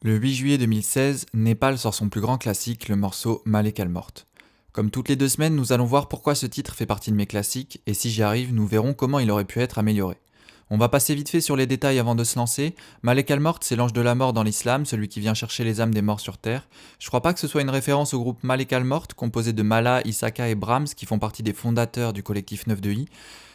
Le 8 juillet 2016, Népal sort son plus grand classique, le morceau Malekal Mort. Comme toutes les 2 semaines, nous allons voir pourquoi ce titre fait partie de mes classiques, et si j'y arrive, nous verrons comment il aurait pu être amélioré. On va passer vite fait sur les détails avant de se lancer. Malekal Mort, c'est l'ange de la mort dans l'islam, celui qui vient chercher les âmes des morts sur terre. Je crois pas que ce soit une référence au groupe Malekal Mort, composé de Mala, Issaka et Brahms, qui font partie des fondateurs du collectif 9 de I.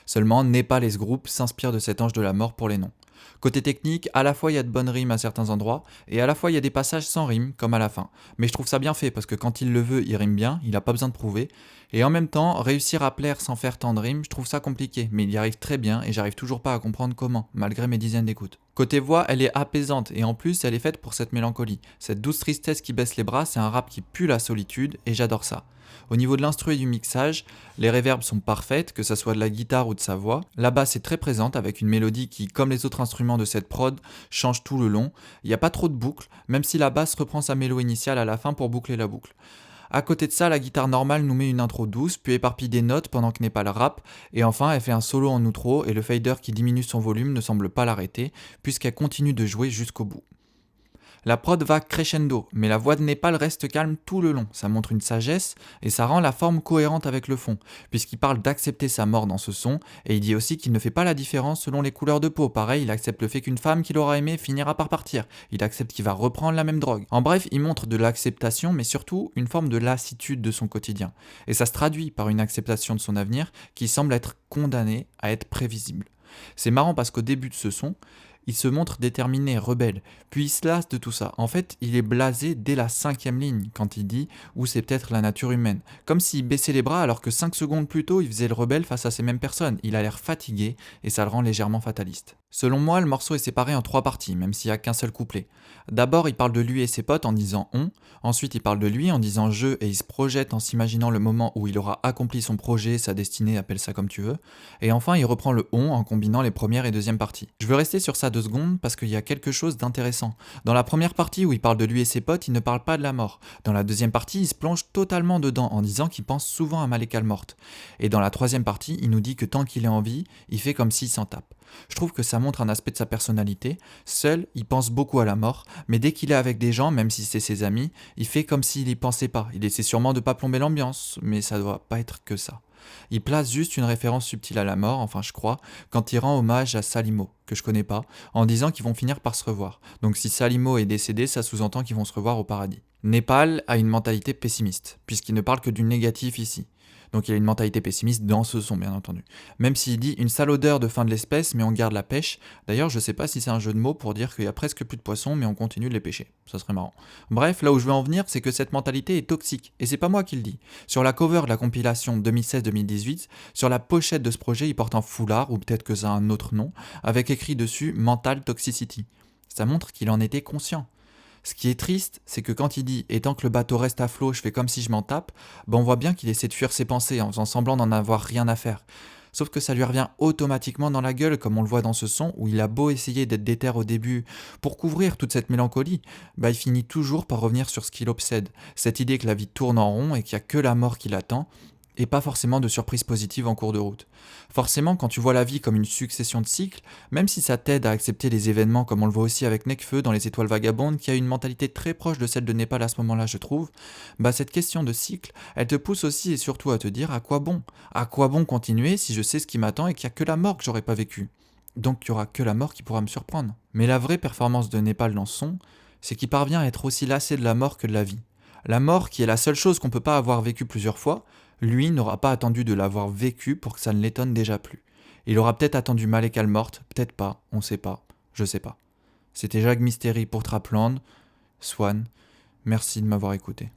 Seulement, Népal et ce groupe s'inspirent de cet ange de la mort pour les noms. Côté technique, à la fois il y a de bonnes rimes à certains endroits, et à la fois il y a des passages sans rimes, comme à la fin. Mais je trouve ça bien fait, parce que quand il le veut, il rime bien, il a pas besoin de prouver. Et en même temps, réussir à plaire sans faire tant de rimes, je trouve ça compliqué, mais il y arrive très bien, et j'arrive toujours pas à comprendre comment, malgré mes dizaines d'écoutes. Côté voix, elle est apaisante, et en plus, elle est faite pour cette mélancolie. Cette douce tristesse qui baisse les bras, c'est un rap qui pue la solitude, et j'adore ça. Au niveau de l'instru et du mixage, les réverbes sont parfaites, que ça soit de la guitare ou de sa voix. La basse est très présente avec une mélodie qui, comme les autres instruments de cette prod, change tout le long. Il n'y a pas trop de boucles, même si la basse reprend sa mélo initiale à la fin pour boucler la boucle. À côté de ça, la guitare normale nous met une intro douce, puis éparpille des notes pendant que Népal rappe, et enfin elle fait un solo en outro, et le fader qui diminue son volume ne semble pas l'arrêter, puisqu'elle continue de jouer jusqu'au bout. La prod va crescendo, mais la voix de Népal reste calme tout le long. Ça montre une sagesse et ça rend la forme cohérente avec le fond, puisqu'il parle d'accepter sa mort dans ce son, et il dit aussi qu'il ne fait pas la différence selon les couleurs de peau. Pareil, il accepte le fait qu'une femme qu'il aura aimée finira par partir. Il accepte qu'il va reprendre la même drogue. En bref, il montre de l'acceptation, mais surtout une forme de lassitude de son quotidien. Et ça se traduit par une acceptation de son avenir qui semble être condamné à être prévisible. C'est marrant parce qu'au début de ce son, il se montre déterminé, rebelle, puis il se lasse de tout ça. En fait, il est blasé dès la 5e ligne, quand il dit « ou c'est peut-être la nature humaine ». Comme s'il baissait les bras alors que 5 secondes plus tôt, il faisait le rebelle face à ces mêmes personnes. Il a l'air fatigué, et ça le rend légèrement fataliste. Selon moi, le morceau est séparé en 3 parties, même s'il n'y a qu'un seul couplet. D'abord, il parle de lui et ses potes en disant « on », ensuite il parle de lui en disant « je » et il se projette en s'imaginant le moment où il aura accompli son projet, sa destinée, appelle ça comme tu veux, et enfin il reprend le « on » en combinant les premières et deuxièmes parties. Je veux rester sur ça 2 secondes parce qu'il y a quelque chose d'intéressant. Dans la première partie où il parle de lui et ses potes, il ne parle pas de la mort. Dans la deuxième partie, il se plonge totalement dedans en disant qu'il pense souvent à Malekal Mort. Et dans la troisième partie, il nous dit que tant qu'il est en vie, il fait comme s'il s'en tape. Je trouve que ça montre un aspect de sa personnalité. Seul, il pense beaucoup à la mort, mais dès qu'il est avec des gens, même si c'est ses amis, il fait comme s'il y pensait pas. Il essaie sûrement de pas plomber l'ambiance, mais ça doit pas être que ça. Il place juste une référence subtile à la mort, enfin je crois, quand il rend hommage à Salimo, que je connais pas, en disant qu'ils vont finir par se revoir. Donc si Salimo est décédé, ça sous-entend qu'ils vont se revoir au paradis. Népal a une mentalité pessimiste, puisqu'il ne parle que du négatif ici. Donc il a une mentalité pessimiste dans ce son, bien entendu. Même s'il dit une sale odeur de fin de l'espèce, mais on garde la pêche. D'ailleurs, je sais pas si c'est un jeu de mots pour dire qu'il y a presque plus de poissons, mais on continue de les pêcher. Ça serait marrant. Bref, là où je veux en venir, c'est que cette mentalité est toxique. Et c'est pas moi qui le dis. Sur la cover de la compilation 2016-2018, sur la pochette de ce projet, il porte un foulard, ou peut-être que ça a un autre nom, avec écrit dessus Mental Toxicity. Ça montre qu'il en était conscient. Ce qui est triste, c'est que quand il dit « et tant que le bateau reste à flot, je fais comme si je m'en tape », on voit bien qu'il essaie de fuir ses pensées en faisant semblant d'en avoir rien à faire. Sauf que ça lui revient automatiquement dans la gueule, comme on le voit dans ce son, où il a beau essayer d'être déter au début pour couvrir toute cette mélancolie, il finit toujours par revenir sur ce qui l'obsède, cette idée que la vie tourne en rond et qu'il n'y a que la mort qui l'attend, et pas forcément de surprises positives en cours de route. Forcément, quand tu vois la vie comme une succession de cycles, même si ça t'aide à accepter les événements comme on le voit aussi avec Nekfeu dans Les Étoiles Vagabondes, qui a une mentalité très proche de celle de Népal à ce moment-là, je trouve, cette question de cycle, elle te pousse aussi et surtout à te dire à quoi bon ? À quoi bon continuer si je sais ce qui m'attend et qu'il n'y a que la mort que j'aurais pas vécu ? Donc il n'y aura que la mort qui pourra me surprendre. Mais la vraie performance de Népal dans ce son, c'est qu'il parvient à être aussi lassé de la mort que de la vie. La mort, qui est la seule chose qu'on peut pas avoir vécue plusieurs fois, lui n'aura pas attendu de l'avoir vécu pour que ça ne l'étonne déjà plus. Il aura peut-être attendu Malekal Mort, peut-être pas, on sait pas, je sais pas. C'était Jacques Mystery pour Trapland, Swan, merci de m'avoir écouté.